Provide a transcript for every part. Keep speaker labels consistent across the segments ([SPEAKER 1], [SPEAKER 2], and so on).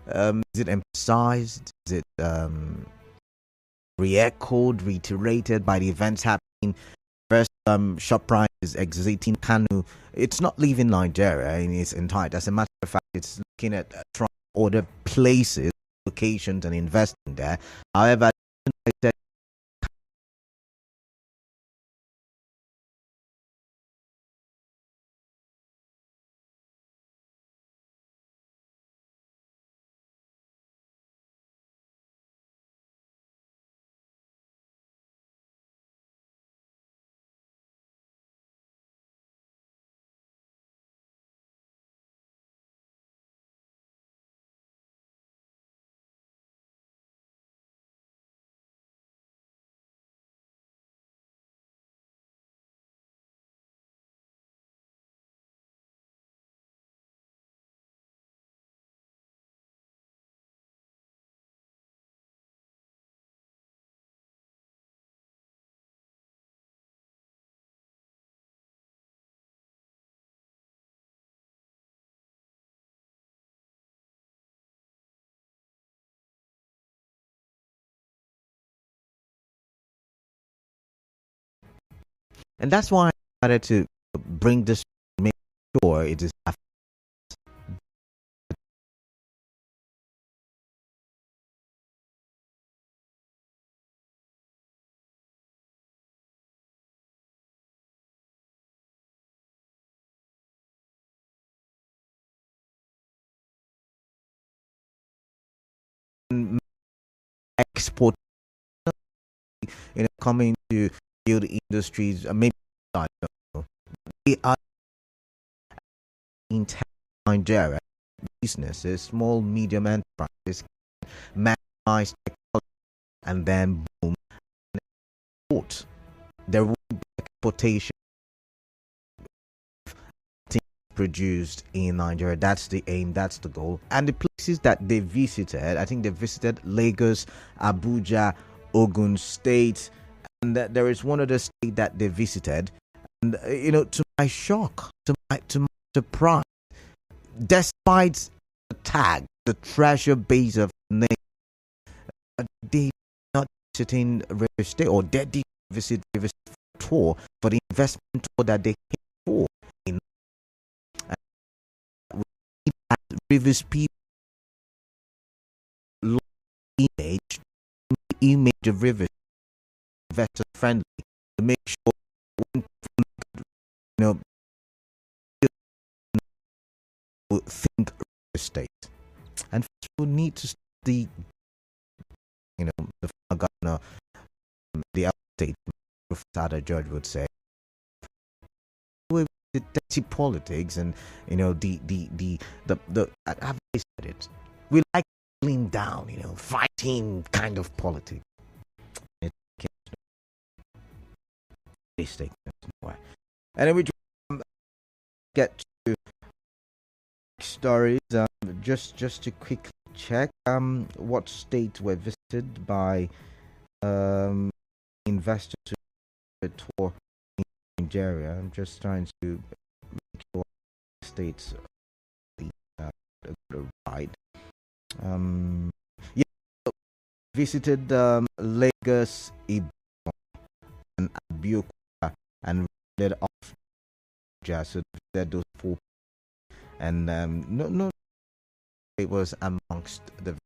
[SPEAKER 1] Is it emphasized? Is it re-echoed, reiterated by the events happening? First, shop price is exiting Kanu. It's not leaving Nigeria in its entirety. As a matter of fact, it's looking at trying other places, locations, and investing there. However, and that's why I decided to bring this, make sure it is export, coming to build industries, maybe I don't know. They are in Nigeria, businesses, small, medium enterprises, maximize technology, and then boom, export. There will be exportation produced in Nigeria. That's the aim, that's the goal. And the places that they visited, I think they visited Lagos, Abuja, Ogun State, and there is one other state that they visited. And to my shock, to my surprise, despite the tag, the treasure base of name, they not visiting River State, or they did visit River State tour for the investment tour that they came for. Rivers people image of rivers investor friendly, to make sure when people think real estate, and people need to study the former governor, the state Professor George would say, with the dirty politics and the I've said it. We like cooling down, fighting kind of politics. And then we get to stories. Just to quickly check what states were visited by investors who tour in Nigeria. I'm just trying to make sure states right. Yeah, visited Lagos, Ibadan, and Abuja, and rounded off Abuja. So those four, and no, it was amongst the,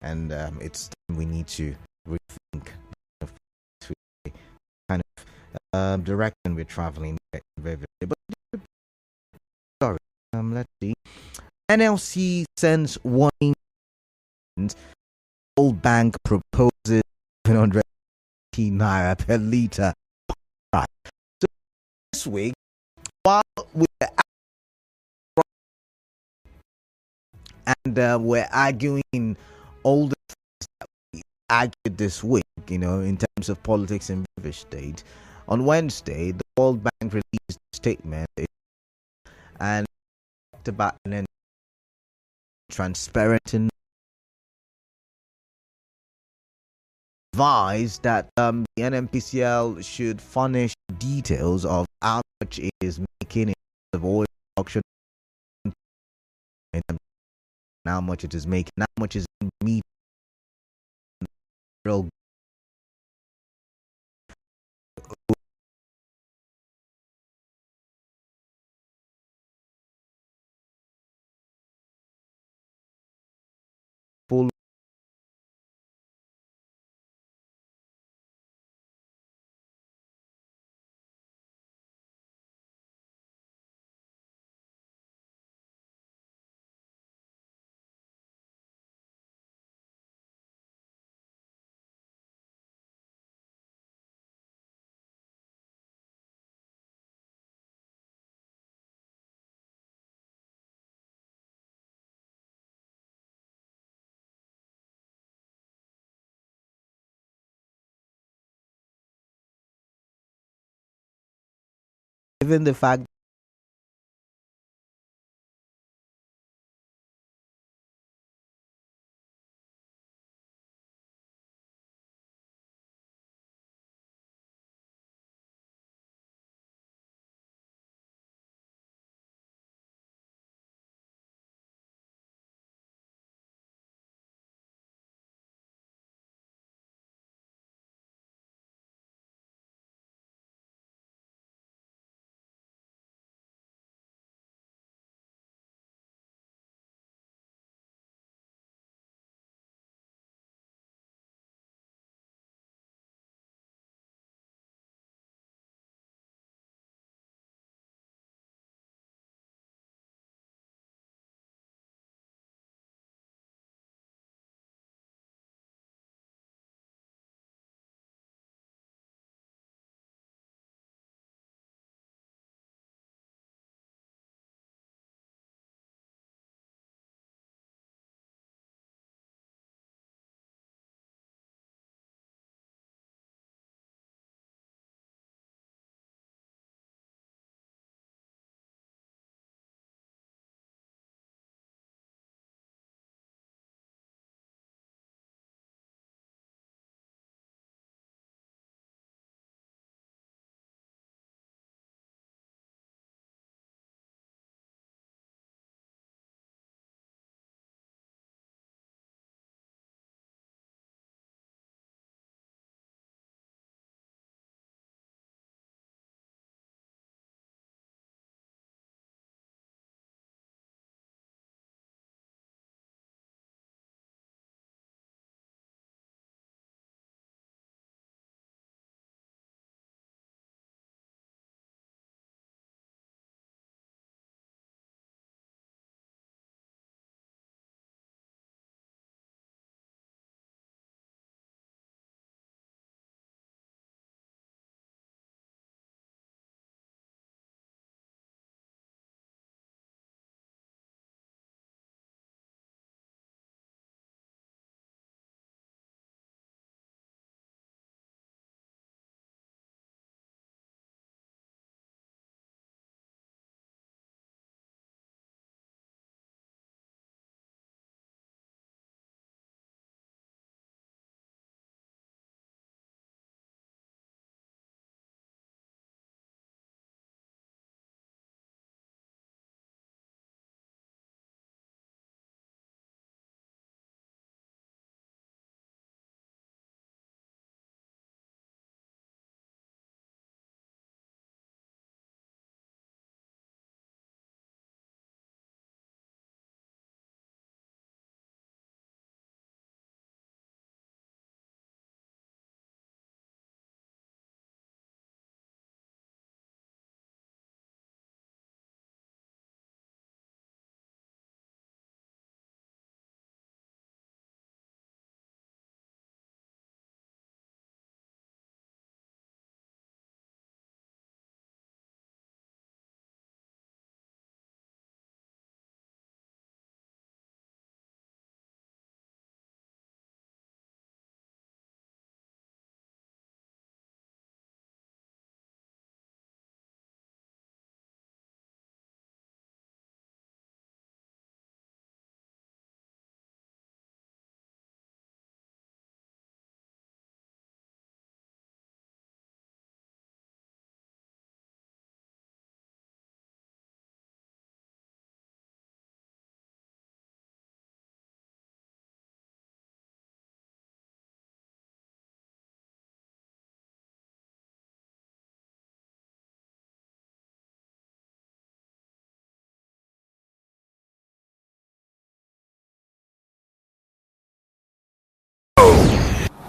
[SPEAKER 1] and it's time we need to rethink the kind of direction we're traveling. But sorry, let's see. NLC sends warning. Old bank proposes 700 naira per litre. Right. So this week, while we're arguing all the things that we argued this week, in terms of politics in River State, on Wednesday, the World Bank released a statement and talked about an transparent and advised that the NMPCL should furnish details of how much it is making in terms of oil production, in terms how much it is making, how much is meat full. Given the fact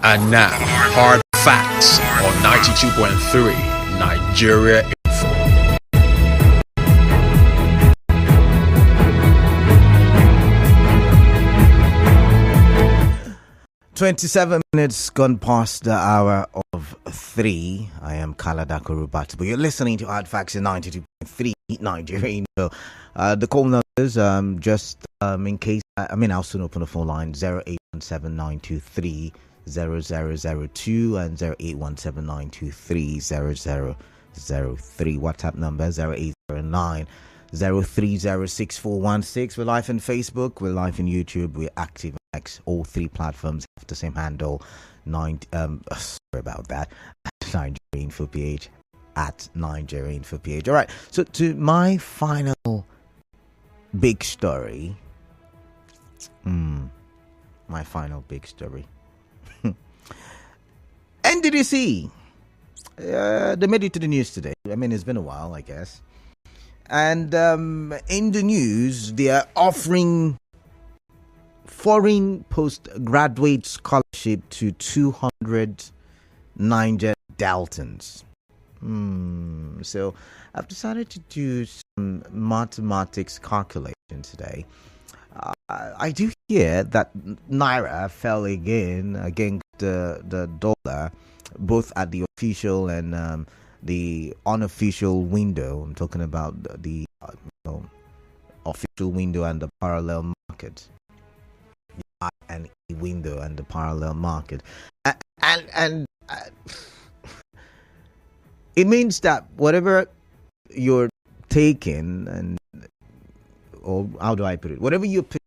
[SPEAKER 2] And now, hard facts on 92.3 Nigeria Info.
[SPEAKER 1] 27 minutes gone past the hour of 3. I am Kalada Kurubat, but you're listening to Hard Facts in 92.3 Nigeria Info. The call numbers, in case, I'll soon open the phone line 0817 0002 and 0817 WhatsApp number 0809 0306416. We're live on Facebook, we're live on YouTube, we're active on X. All three platforms have the same handle. Sorry about that. Nigeria Info PH at Nigeria Info PH. All right. So to my final big story. My final big story. NDDC. They made it to the news today. It's been a while, I guess. And in the news, they are offering foreign postgraduate scholarship to 200 Niger Deltans. So I've decided to do some mathematics calculation today. I do hear that Naira fell again against the dollar, both at the official and the unofficial window. I'm talking about the official window and the parallel market. And the window and the parallel market. And it means that whatever you're taking, or how do I put it? Whatever you put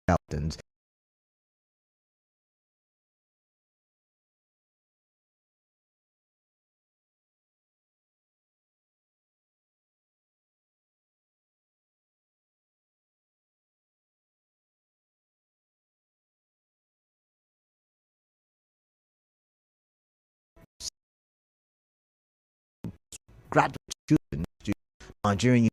[SPEAKER 1] Deltans. Graduate students to Nigerian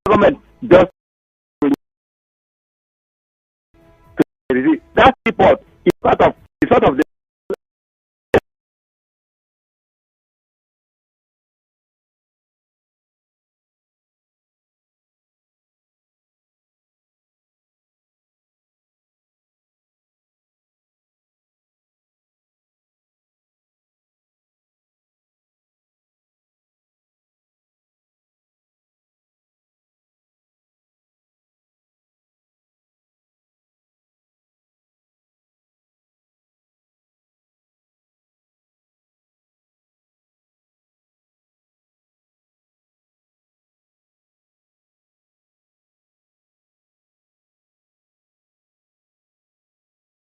[SPEAKER 3] government just that report is part of the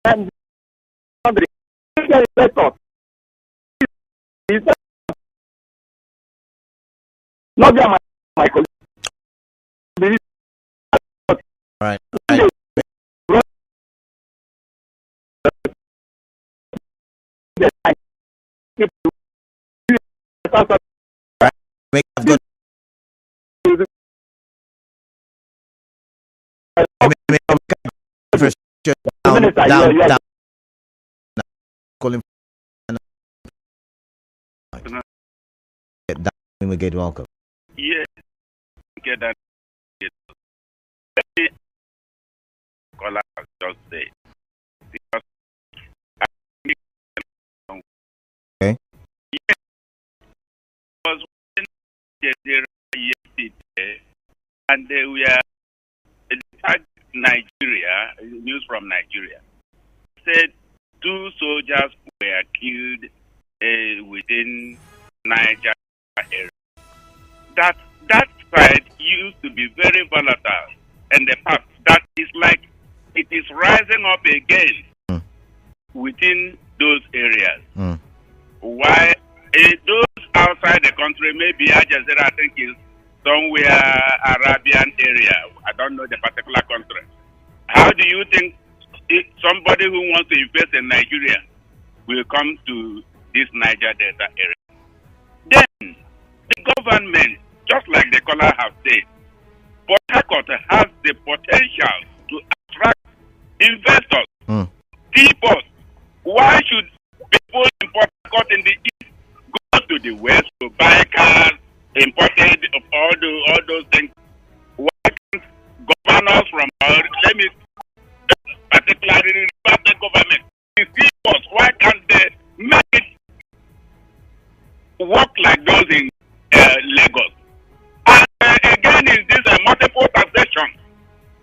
[SPEAKER 3] and the investors. Is not there, my colleague.
[SPEAKER 1] All right. I've got down. Call him. We get welcome.
[SPEAKER 4] Yeah, get that. Caller has just said because
[SPEAKER 1] okay.
[SPEAKER 4] Yeah, was when yesterday, and we are Nigeria, news from Nigeria, said 2 soldiers were killed within Niger area. That side used to be very volatile, and the fact that is like it is rising up again within those areas. Why those outside the country, maybe Al Jazeera, I think is somewhere Arabian area. I don't know the particular country. How do you think somebody who wants to invest in Nigeria will come to this Niger Delta area? Then the government, just like the caller have said, Port Harcourt has the potential to attract investors, people. Why should people in Port Harcourt in the east go to the west to buy cars imported of all those things? Why can't governors from let me particularly the government see us? Why can't they make it work like those in Lagos? And again, is this a multiple taxation?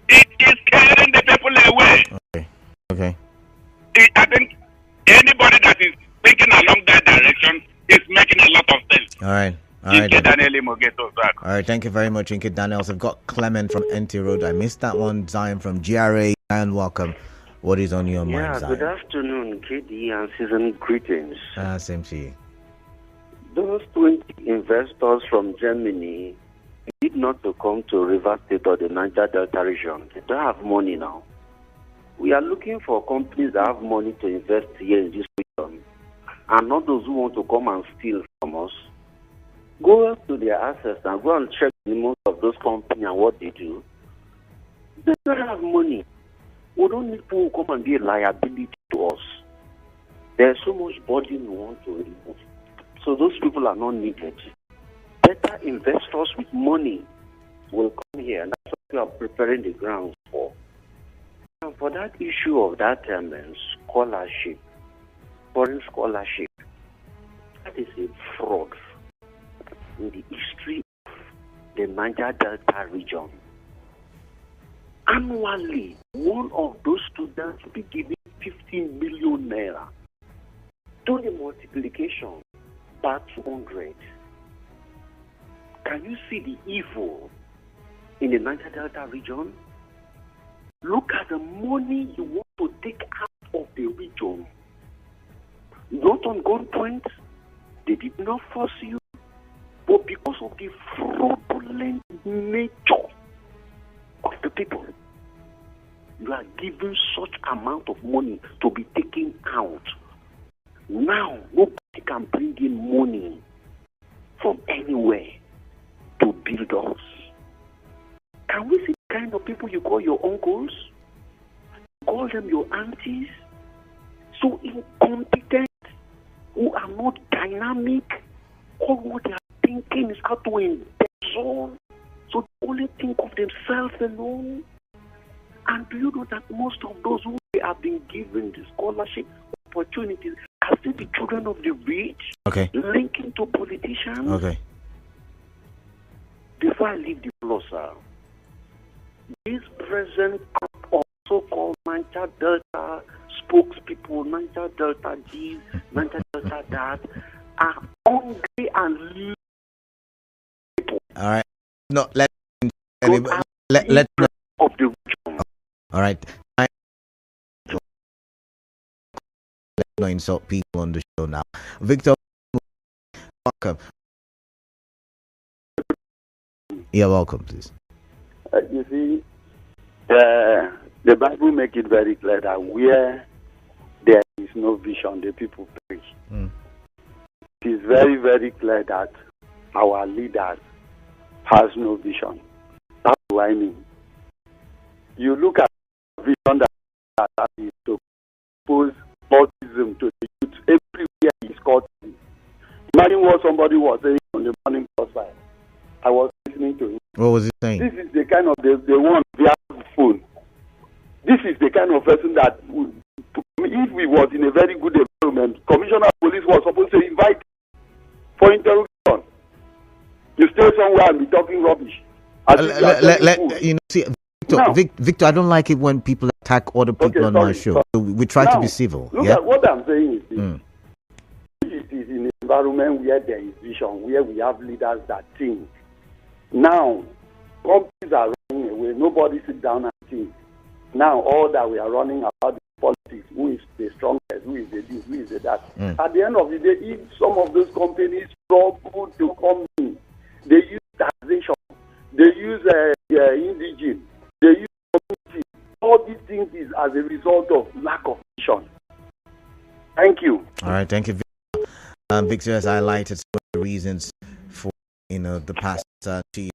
[SPEAKER 4] It is carrying the people away.
[SPEAKER 1] Okay.
[SPEAKER 4] I think anybody that is thinking along that direction is making a lot of sense.
[SPEAKER 1] All right. All right, thank you very much, Inky Daniels. I've got Clement from NT Road. I missed that one. Zion from GRA. And welcome. What is on your mind, Zion?
[SPEAKER 5] Good afternoon, KD, and season greetings.
[SPEAKER 1] Same to you.
[SPEAKER 5] Those 20 investors from Germany need not to come to River State or the Niger Delta region. They don't have money now. We are looking for companies that have money to invest here in this region, and not those who want to come and steal from us. Go to their assets and go and check the most of those companies and what they do. They don't have money. We don't need people who come and be a liability to us. There's so much burden we want to remove. So those people are not needed. Better investors with money will come here, and that's what we are preparing the ground for. And for that issue of that scholarship, foreign scholarship, that is a fraud in the history of the Niger Delta region. Annually, one of those students will be given 15 million naira. Do the multiplication by 200. Can you see the evil in the Niger Delta region? Look at the money you want to take out of the region. Not on gunpoint. They did not force you. But because of the fraudulent nature of the people, you are given such amount of money to be taken out. Now, nobody can bring in money from anywhere to build us. Can we see the kind of people you call your uncles? You call them your aunties? So incompetent, who are not dynamic. All what they are thinking is how to embezzle. So they only think of themselves alone. And do you know that most of those who have been given the scholarship opportunities are still the children of the rich?
[SPEAKER 1] Okay.
[SPEAKER 5] Linking to politicians?
[SPEAKER 1] Okay.
[SPEAKER 5] Before I leave the floor, sir, this present group of so-called Niger Delta spokespeople, Niger Delta G's, Niger Delta that, are hungry and people.
[SPEAKER 1] All right. No, let
[SPEAKER 5] of the region.
[SPEAKER 1] All right. Let's not insult people on the show now. Victor, welcome. Yeah, welcome, please.
[SPEAKER 5] You see, the Bible makes it very clear that where there is no vision, the people perish. It is very, very clear that our leaders has no vision. That's what I mean. You look at the vision that is to expose autism to the youth everywhere is caught. Imagine what somebody was saying on the morning outside. I was listening to him.
[SPEAKER 1] What was he saying?
[SPEAKER 5] This is the kind of the one via phone. This is the kind of person that, if we was in a very good environment, Commissioner of Police was supposed to invite for interrogation. You stay somewhere and be talking rubbish.
[SPEAKER 1] See, Victor, I don't like it when people attack other people on my show. So we try to be civil.
[SPEAKER 5] Look at what I'm saying is this. It is in an environment where there is vision, where we have leaders that think. Now, companies are running away. Nobody sit down and think. Now, all that we are running about is politics. Who is the strongest? Who is the this? Who is the that? At the end of the day, if some of those companies struggle to come in, they use taxation, they use indigene, they use community. All these things is as a result of lack of vision. Thank you.
[SPEAKER 1] All right, thank you, Victor. Victor has highlighted some of the reasons for the past 2 years.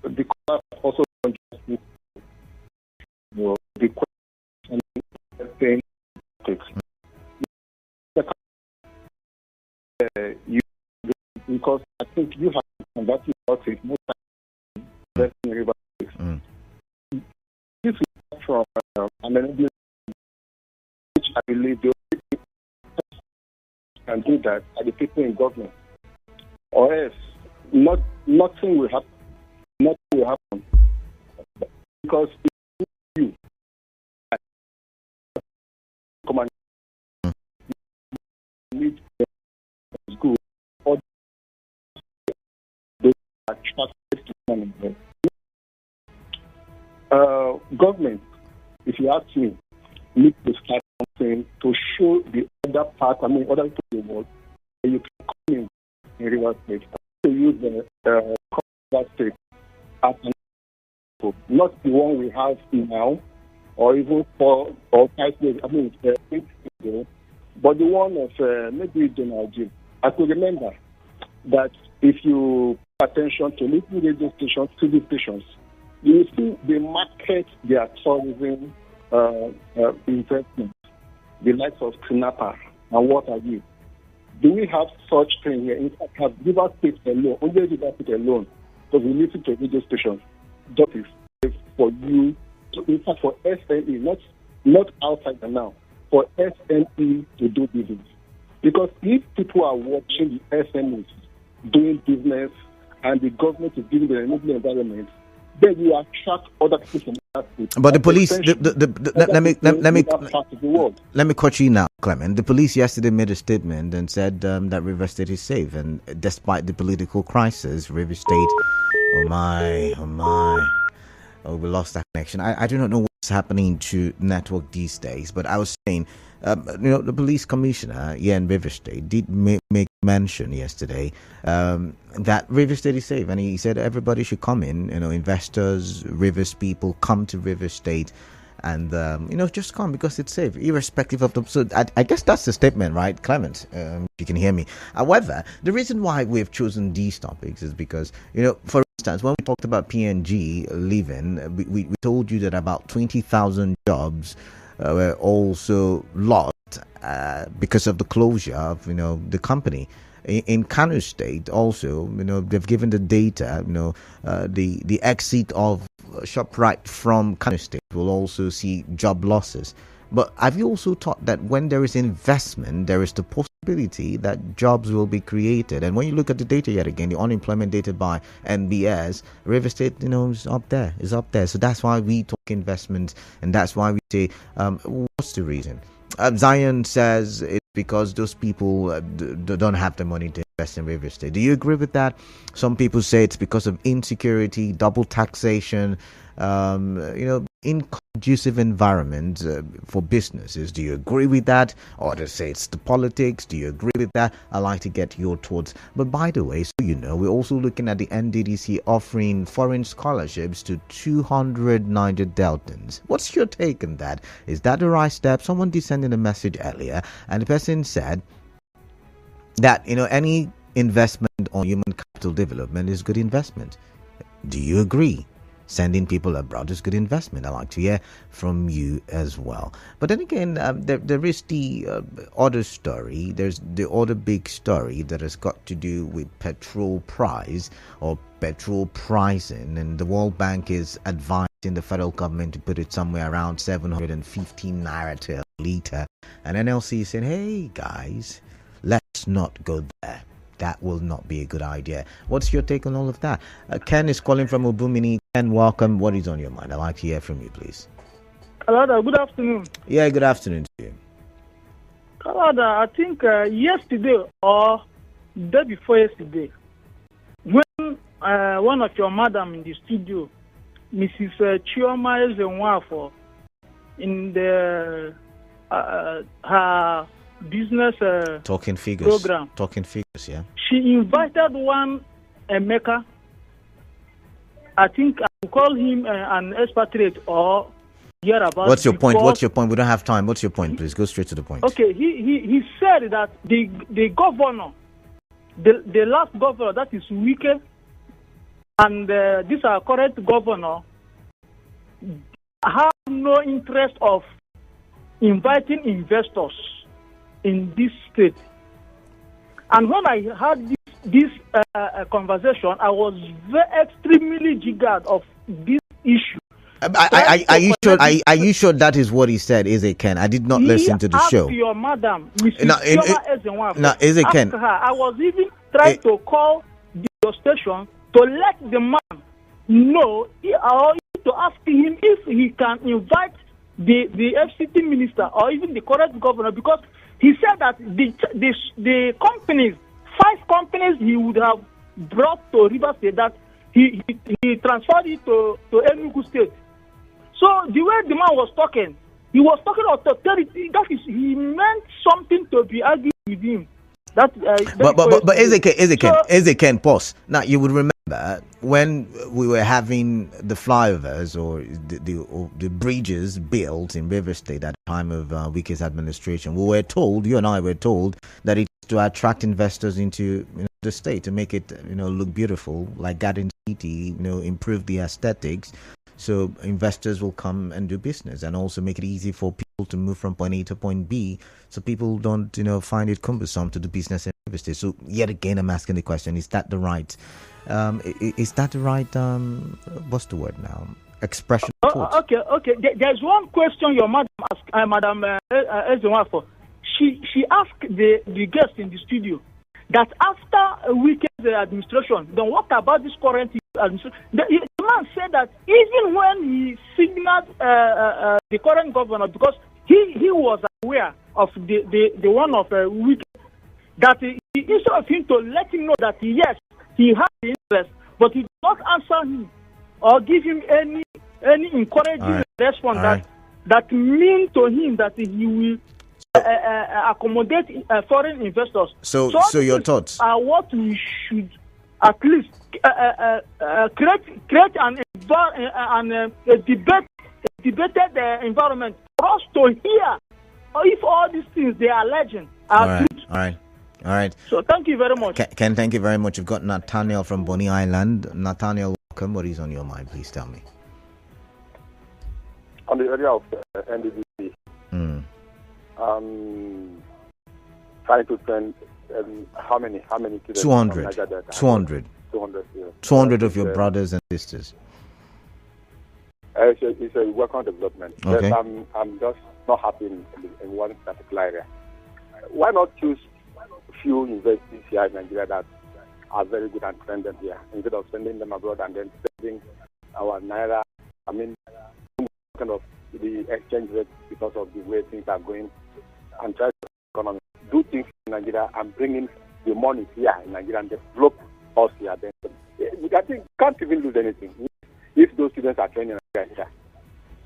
[SPEAKER 6] The class also the question because I think you have conducted about it most times in River State. This is from an NDDC, which I believe the only can do that are the people in government, or else nothing will happen. Nothing will happen because if you come and need school or they are trusted to come in. Government, if you ask me, need to start something to show the other part, other people in the world that you can come in River State to use the state as an example, not the one we have now, or even 4 or 5 years, 8 years ago, but the one of maybe Donald J. I could remember that if you pay attention to little radio stations, TV stations, you will see they market their tourism investment, the likes of Sinapa and what have you. Do we have such thing here? In fact, have River State alone, only River State alone, because we listen to radio stations, that is for you, in fact for SME, not outside and now, for SME to do business. Because if people are watching the SMEs doing business and the government is giving the enabling environment, then you attract other people from that state.
[SPEAKER 1] But the police, let me cut you now, Clement. The police yesterday made a statement and said that River State is safe, and despite the political crisis, River State, we lost that connection. I do not know what's happening to network these days, but I was saying, the police commissioner here in River State did make mention yesterday that River State is safe, and he said everybody should come in. Investors, Rivers people, come to River State and just come because it's safe, irrespective of the. So I guess that's the statement, right, Clement? You can hear me. However, the reason why we've chosen these topics is because, for instance, when we talked about PNG leaving, we told you that about 20,000 jobs were also lost because of the closure of the company. In Kano State also, they've given the data, the exit of ShopRite from Kano State will also see job losses. But have you also thought that when there is investment, there is the possibility that jobs will be created? And when you look at the data yet again, the unemployment data by NBS, River State, is up there. So that's why we talk investment, and that's why we say, what's the reason? Zion says it's because those people don't have the money to invest in River State. Do you agree with that? Some people say it's because of insecurity, double taxation, inconducive environment for businesses. Do you agree with that? Or to say it's the politics. Do you agree with that? I'd like to get your thoughts. But by the way, so we're also looking at the NDDC offering foreign scholarships to 200 Niger Deltans. What's your take on that? Is that the right step? Someone did send in a message earlier, and the person said that any investment on human capital development is good investment. Do you agree? Sending people abroad is good investment. I'd like to hear from you as well. But then again, there is the other story. There's the other big story that has got to do with petrol price or petrol pricing. And the World Bank is advising the federal government to put it somewhere around 715 naira to a litre. And NLC is saying, hey guys, let's not go there. That will not be a good idea. What's your take on all of that? Ken is calling from Ubumini. Ken, welcome. What is on your mind? I'd like to hear from you, please.
[SPEAKER 7] Kalada, good afternoon.
[SPEAKER 1] Yeah, good afternoon to you.
[SPEAKER 7] Kalada, I think yesterday or the day before yesterday, when one of your madam in the studio, Mrs. Chioma Ezenwafo, in the her business
[SPEAKER 1] talking figures
[SPEAKER 7] program,
[SPEAKER 1] yeah,
[SPEAKER 7] she invited one Emeka. I think I will call him an expatriate or hear about.
[SPEAKER 1] What's your point? We don't have time. What's your point? Please go straight to the point.
[SPEAKER 7] Okay, he said that the governor, the last governor, that is Wike, and this our current governor have no interest of inviting investors in this state. And when I had this conversation, I was extremely jiggered of this issue.
[SPEAKER 1] Are you sure that is what he said? Is it Ken? I did not listen to the show.
[SPEAKER 7] Your madam,
[SPEAKER 1] Ken?
[SPEAKER 7] I was even trying to call your station to let the man know, or to ask him if he can invite the FCT minister or even the current governor, because he said that the companies, 5 companies he would have brought to River State, that he transferred it to Enugu State. So the way the man was talking, he was talking of authority. That is, he meant something to be argued with him. But Ezekiel, pause. Now
[SPEAKER 1] you would remember when we were having the flyovers or the bridges built in River State at the time of Wike's administration. We were told, you and I were told, that it's to attract investors into the state, to make it look beautiful, like Garden City, improve the aesthetics. So investors will come and do business, and also make it easy for people to move from point A to point B, so people don't, find it cumbersome to do business in River State. So yet again, I'm asking the question: Is that the right? What's the word now? Expression.
[SPEAKER 7] Okay. There's one question your madam asked, Madam Ezenwafo. She asked the guest in the studio that after a weekend administration, then what about this current administration? The man said that even when he signaled the current governor, because he was aware of the one of weekend, that instead of him to let him know that yes, he had the interest, but he did not answer him or give him any encouraging response that mean to him that he will accommodate foreign investors. So
[SPEAKER 1] your thoughts
[SPEAKER 7] are what we should at least create a debate debated environment for us to hear if all these things they are legend are
[SPEAKER 1] All
[SPEAKER 7] truth.
[SPEAKER 1] right.
[SPEAKER 7] So thank you very much.
[SPEAKER 1] Ken, thank you very much. You've got Nathaniel from Bonny Island. Nathaniel, welcome. What is on your mind? Please tell me.
[SPEAKER 6] On the area of NDDC, trying to send how many students?
[SPEAKER 1] 200. 200.
[SPEAKER 6] 200, yeah.
[SPEAKER 1] 200 of your brothers and sisters.
[SPEAKER 6] It's a welcome development.
[SPEAKER 1] Okay.
[SPEAKER 6] But I'm just not happy in one particular area. Why not choose few universities here in Nigeria that are very good and send them here instead of sending them abroad and then sending our naira? I mean, kind of the exchange rate because of the way things are going, and try to economy, do things in Nigeria and bring in the money here in Nigeria and develop us here. Then I think can't even lose anything if those students are training here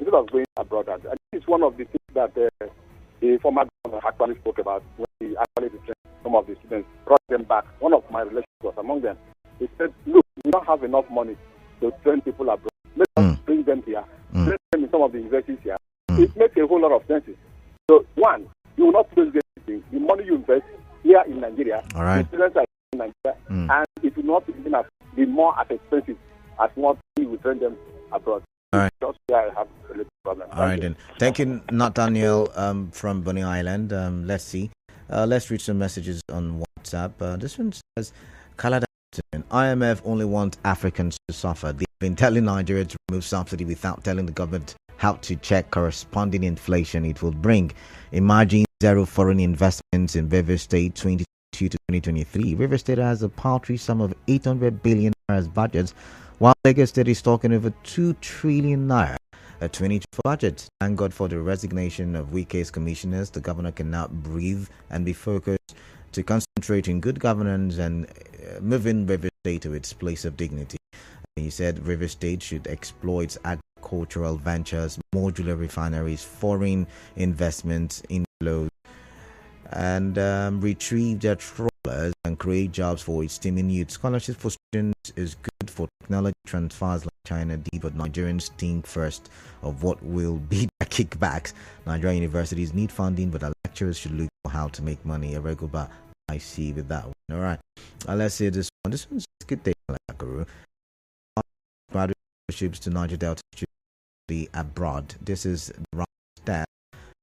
[SPEAKER 6] instead of going abroad. And this is one of the things that the former governor actually spoke about when he actually trained some of the students, brought them back. One of my relations was among them. He said, "Look, we don't have enough money to train people abroad. Let us bring them here. Let them in some of the universities here." It makes a whole lot of sense. So, one, you will not lose anything. The money you invest here in Nigeria, the students are in Nigeria, and it will not be more as expensive as what we will train them abroad.
[SPEAKER 1] All right.
[SPEAKER 6] Just here I have a little problem.
[SPEAKER 1] All right, then. Thank you, Nathaniel from Bonny Island. Let's see. Let's read some messages on WhatsApp. This one says, Canada, IMF only wants Africans to suffer. They've been telling Nigeria to remove subsidy without telling the government how to check corresponding inflation it will bring. Imagine zero foreign investments in River State 2022 to 2023. River State has a paltry sum of 800 billion naira as budget, while Lagos State is talking over 2 trillion naira. A 2024 budget. Thank God for the resignation of Wike's commissioners. The governor can now breathe and be focused to concentrate in good governance and moving River State to its place of dignity. He said River State should exploit agricultural ventures, modular refineries, foreign investments, inflows, and retrieve their trawlers and create jobs for its teeming youth. Scholarship for students is good for technology transfers like China D, but Nigerians think first of what will be their kickbacks. Nigerian universities need funding, but our lecturers should look for how to make money. A regular I see with that one. All right, let's see this one. This one's good day, Guru. Graduate scholarships to Niger Deltans should be abroad. This is the right step.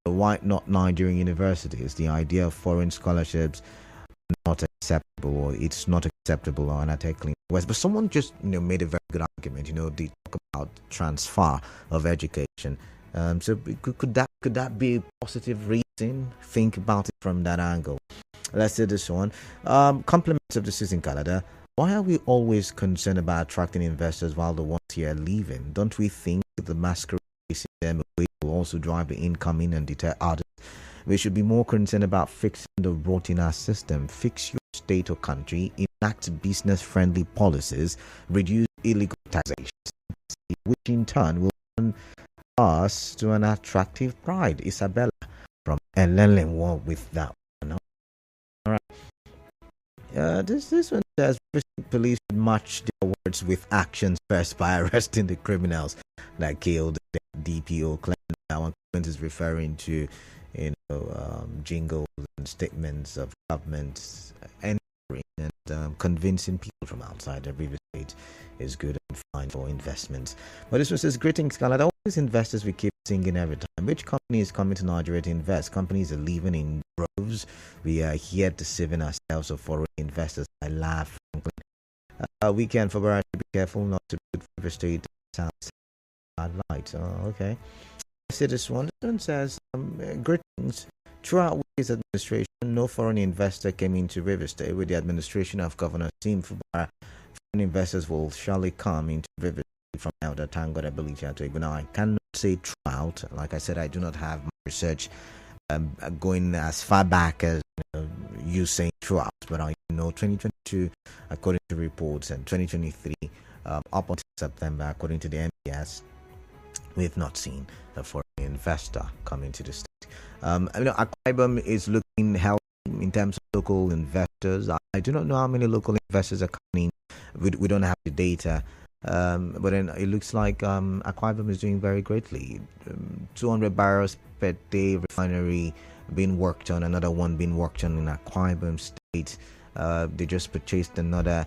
[SPEAKER 1] Why not Nigerian universities? The idea of foreign scholarships not acceptable, or it's not acceptable or unethically West. But someone just made a very good argument. They talk about transfer of education. So could that be a positive reason? Think about it from that angle. Let's see this one. Compliments of the season, Canada. Why are we always concerned about attracting investors while the ones here are leaving? Don't we think the masquerade system will also drive the incoming and deter others? We should be more concerned about fixing the rot in our system. Fix your state or country, enact business-friendly policies, reduce illegal taxation, which in turn will turn us to an attractive pride. Isabella from Elenlenwa with that one. All right. This one says police should match their words with actions first by arresting the criminals that killed the DPO. That one is referring to jingles and statements of governments entering and convincing people from outside the River State is good and fine for investments. But this one says, greetings, Canada. All these investors we keep singing every time. Which company is coming to Nigeria to invest? Companies are leaving in droves. We are here deceiving ourselves of foreign investors. I laugh. Weekend for Barrage, be careful not to put River State sounds bad light. Okay. See this one. This one says, greetings. Throughout his administration, no foreign investor came into River State. With the administration of Governor Sim Fubara, foreign investors will surely come into River State from now. The thank God ability to ignore. I cannot say throughout. Like I said, I do not have my research going as far back as you saying throughout, but I know 2022, according to reports, and 2023 up until September, according to the MBS, we have not seen a foreign investor come into the state. Akwa Ibom is looking healthy in terms of local investors. I do not know how many local investors are coming in. We don't have the data. But then it looks like Akwa Ibom is doing very greatly. 200 barrels per day refinery being worked on, another one being worked on in Akwa Ibom State. They just purchased another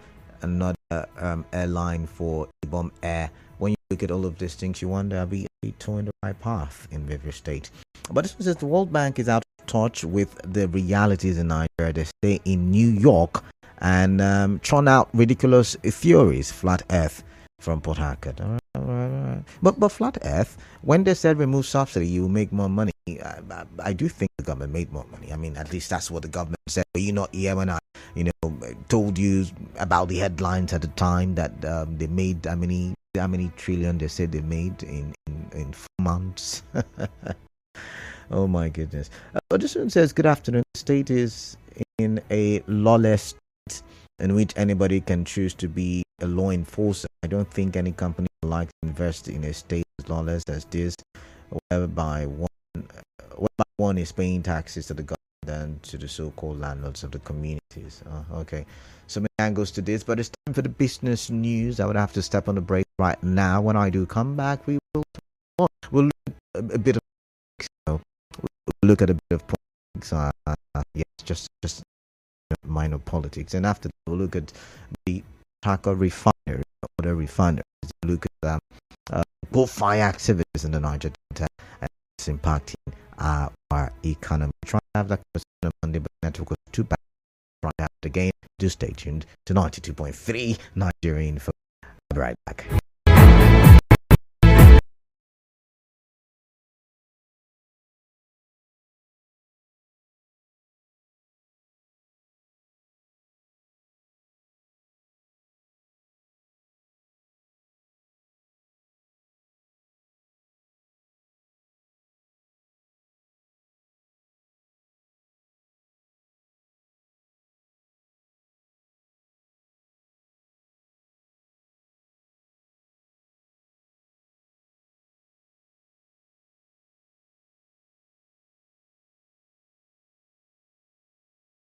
[SPEAKER 1] airline for Ibom Air. When you look at all of these things, you wonder, are we towing the right path in River State? But this one says the World Bank is out of touch with the realities in Nigeria. They stay in New York and churn out ridiculous theories, flat earth from Port Harcourt. All right. But flat earth, when they said remove subsidy, you will make more money. I do think the government made more money. I mean, at least that's what the government said. But you're not here when I, told you about the headlines at the time that they made how many trillion they said they made in 4 months. Oh my goodness. But this one says, good afternoon. The state is in a lawless state in which anybody can choose to be a law enforcer. I don't think any company would like to invest in a state as lawless as this, whereby one is paying taxes to the government and to the so-called landlords of the communities. Okay, so many angles to this, but it's time for the business news. I would have to step on the break right now. When I do come back, we'll look at a bit of we'll look at a bit of politics. Yes, just minor politics, and after that, we'll look at the Taka refinery, other refineries. Look at coal-fire activities in the Niger Delta and it's impacting our economy. Try to have that question on Monday, but network was too bad. Try to have it again. Do stay tuned to 92.3 Nigerian Info. I'll be right back.